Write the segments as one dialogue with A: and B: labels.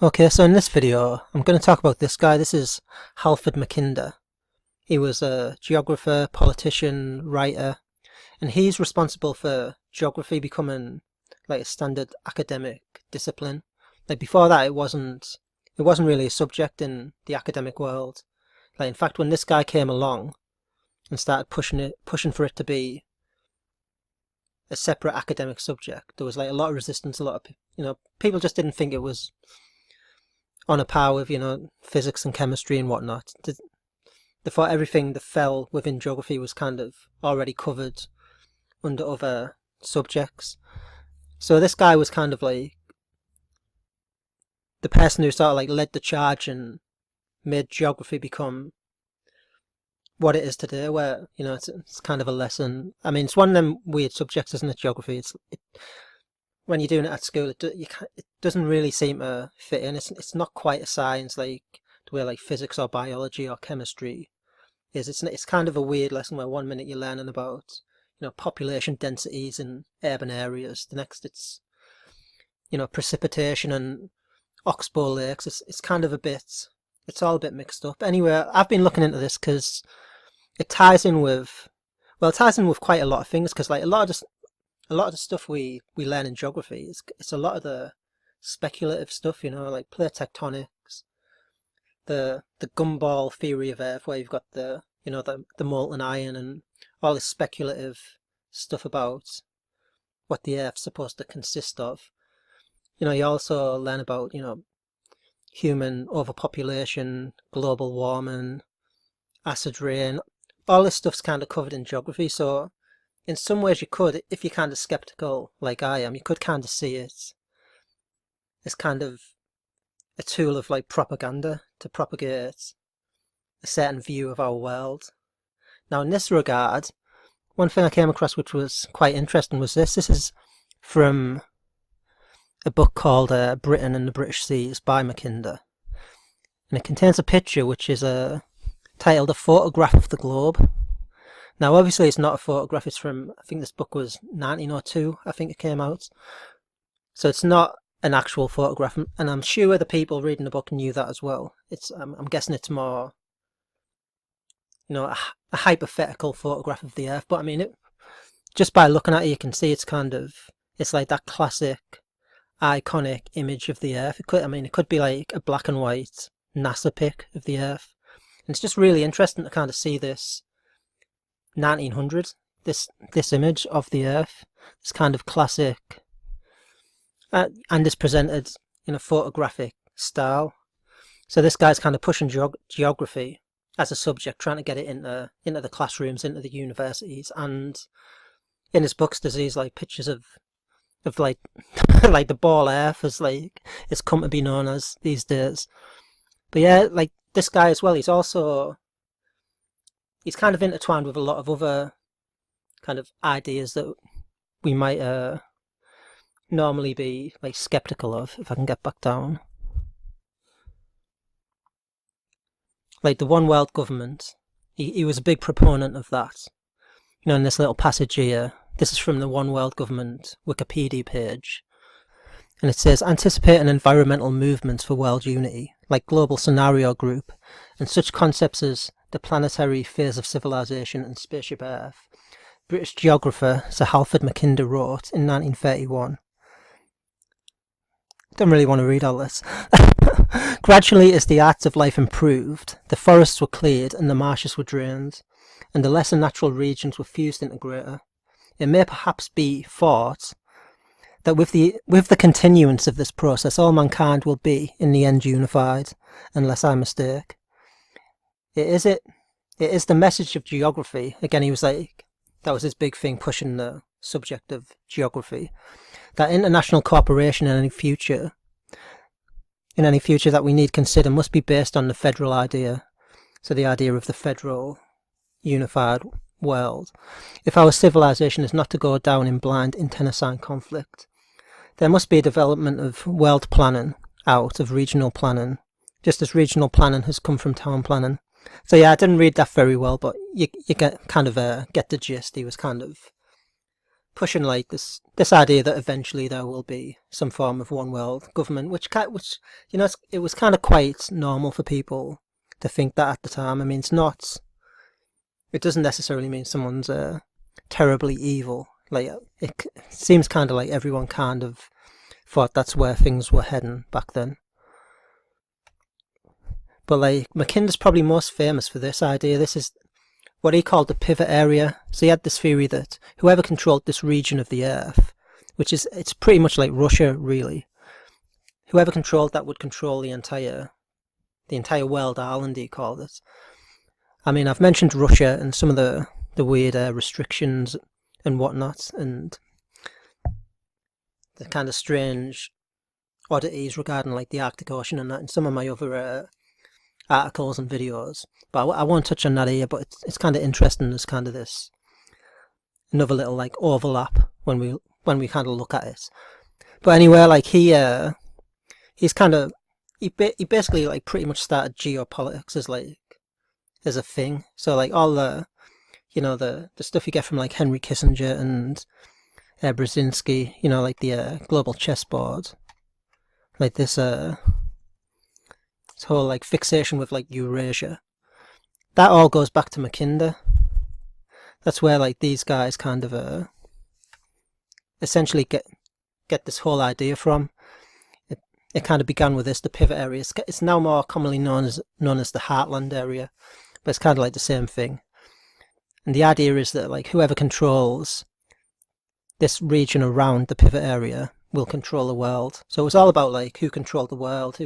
A: Okay, so in this video, I'm going to talk about this guy. This is Halford Mackinder. He was a geographer, politician, writer, and he's responsible for geography becoming like a standard academic discipline. Like before that, it wasn't really a subject in the academic world. Like in fact, when this guy came along and started pushing for it to be a separate academic subject, there was like a lot of resistance. A lot of people just didn't think it was on a par with physics and chemistry and whatnot. They thought everything that fell within geography was kind of already covered under other subjects. So this guy was kind of like the person who sort of like led the charge and made geography become what it is today, where it's kind of a lesson. I mean, it's one of them weird subjects, isn't it? Geography. When you're doing it at school, it doesn't really seem to fit in. It's not quite a science like the way like physics or biology or chemistry is. It's kind of a weird lesson where one minute you're learning about population densities in urban areas, the next it's precipitation and oxbow lakes. It's kind of it's all a bit mixed up. Anyway, I've been looking into this because it ties in with quite a lot of things, because like a lot of the stuff we learn in geography, it's a lot of the speculative stuff, like plate tectonics, the gumball theory of Earth, where you've got the molten iron and all this speculative stuff about what the Earth's supposed to consist of. You also learn about human overpopulation, global warming, acid rain. All this stuff's kind of covered in geography, so in some ways you could, if you're kind of skeptical like I am, you could kind of see it as kind of a tool of like propaganda to propagate a certain view of our world. Now in this regard, one thing I came across which was quite interesting was this. This is from a book called Britain and the British Seas by Mackinder. And it contains a picture which is titled A Photograph of the Globe. Now obviously it's not a photograph, it's from, I think this book was 1902, I think it came out. So it's not an actual photograph, and I'm sure the people reading the book knew that as well. I'm guessing it's more a hypothetical photograph of the Earth, but I mean, just by looking at it you can see it's like that classic iconic image of the Earth. It could be like a black and white NASA pic of the Earth, and it's just really interesting to kind of see this 1900, this image of the Earth, this kind of classic, and is presented in a photographic style. So this guy's kind of pushing geography as a subject, trying to get it into the classrooms, into the universities, and in his books there's these like pictures of like like the ball Earth, as like it's come to be known as these days. But yeah, like this guy as well, he's kind of intertwined with a lot of other kind of ideas that we might normally be like skeptical of. If I can get back down, like the one world government, he was a big proponent of that. In this little passage here, this is from the One World Government Wikipedia page, and it says, anticipating environmental movements for world unity, like global scenario group, and such concepts as the planetary phase of civilization and spaceship Earth, British geographer Sir Halford Mackinder wrote in 1931. Don't really want to read all this. Gradually, as the arts of life improved, the forests were cleared and the marshes were drained, and the lesser natural regions were fused into greater. It may perhaps be thought that with the continuance of this process, all mankind will be in the end unified, unless I mistake. It is the message of geography. Again, he was like, that was his big thing, pushing the subject of geography, that international cooperation in any future that we need consider must be based on the federal idea. So the idea of the federal unified world. If our civilization is not to go down in blind internecine conflict, there must be a development of world planning out of regional planning, just as regional planning has come from town planning. So yeah, I didn't read that very well, but you get kind of get the gist. He was kind of pushing like this idea that eventually there will be some form of one world government, which you know, it was kind of quite normal for people to think that at the time. I mean, it doesn't necessarily mean someone's terribly evil. Like, it seems kind of like everyone kind of thought that's where things were heading back then. But like, Mackinder's probably most famous for this idea. This is what he called the pivot area. So he had this theory that whoever controlled this region of the Earth, it's pretty much like Russia, really. Whoever controlled that would control the entire world island, he called it. I mean, I've mentioned Russia and some of the weird restrictions and whatnot, and the kind of strange oddities regarding like the Arctic Ocean and that in some of my other articles and videos, but I won't touch on that here. But it's kind of interesting. There's kind of this another little like overlap when we kind of look at it. But anyway, like he basically like pretty much started geopolitics as a thing. So like all the, you know, the stuff you get from like Henry Kissinger and Brzezinski, you know, like the global chessboard, like this whole like fixation with like Eurasia, that all goes back to Mackinder. That's where like these guys kind of essentially get this whole idea from. It kind of began with the pivot area. It's now more commonly known as the Heartland area, but it's kind of like the same thing. And the idea is that like whoever controls this region around the pivot area will control the world. So it was all about like who controlled the world,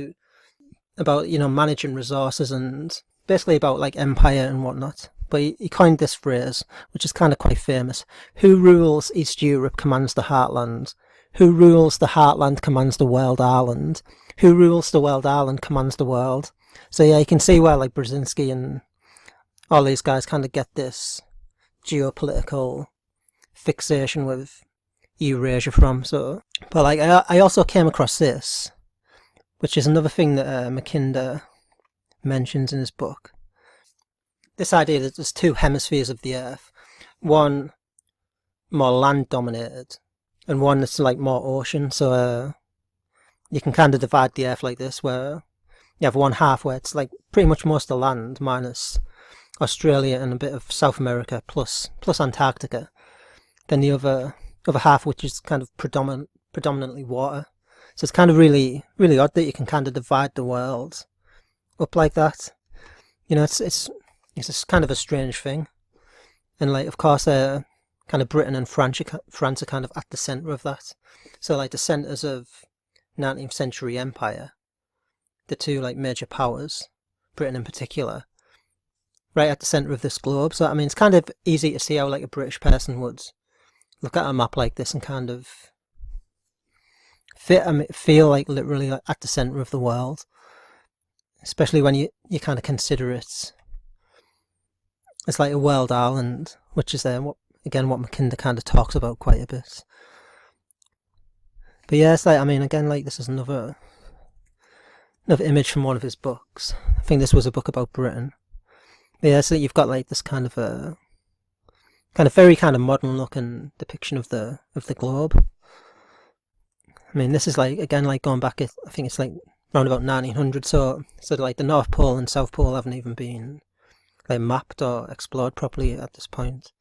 A: about, you know, managing resources, and basically about like empire and whatnot. But he coined this phrase, which is kind of quite famous: who rules East Europe commands the Heartland. Who rules the Heartland commands the world island. Who rules the world island commands the world. So yeah, you can see where like Brzezinski and all these guys kind of get this geopolitical fixation with Eurasia from. So, but like I also came across this, which is another thing that Mackinder mentions in his book. This idea that there's two hemispheres of the Earth, one more land dominated and one that's like more ocean. So you can kind of divide the Earth like this, where you have one half where it's like pretty much most of the land minus Australia and a bit of South America plus Antarctica. Then the other half, which is kind of predominantly water. So it's kind of really, really odd that you can kind of divide the world up like that. You know, it's just kind of a strange thing. And like, of course, kind of Britain and France are kind of at the centre of that. So like the centres of 19th century empire, the two like major powers, Britain in particular, right at the centre of this globe. So I mean, it's kind of easy to see how like a British person would look at a map like this and kind of feel like literally like at the centre of the world, especially when you kind of consider it as like a world island, which is what Mackinder kind of talks about quite a bit. But yeah, it's like, I mean, again, like this is another image from one of his books. I think this was a book about Britain. But yeah, so you've got like this kind of very kind of modern looking depiction of the globe. I mean, this is like, again, like going back, I think it's like around about 1900. So like the North Pole and South Pole haven't even been like mapped or explored properly at this point.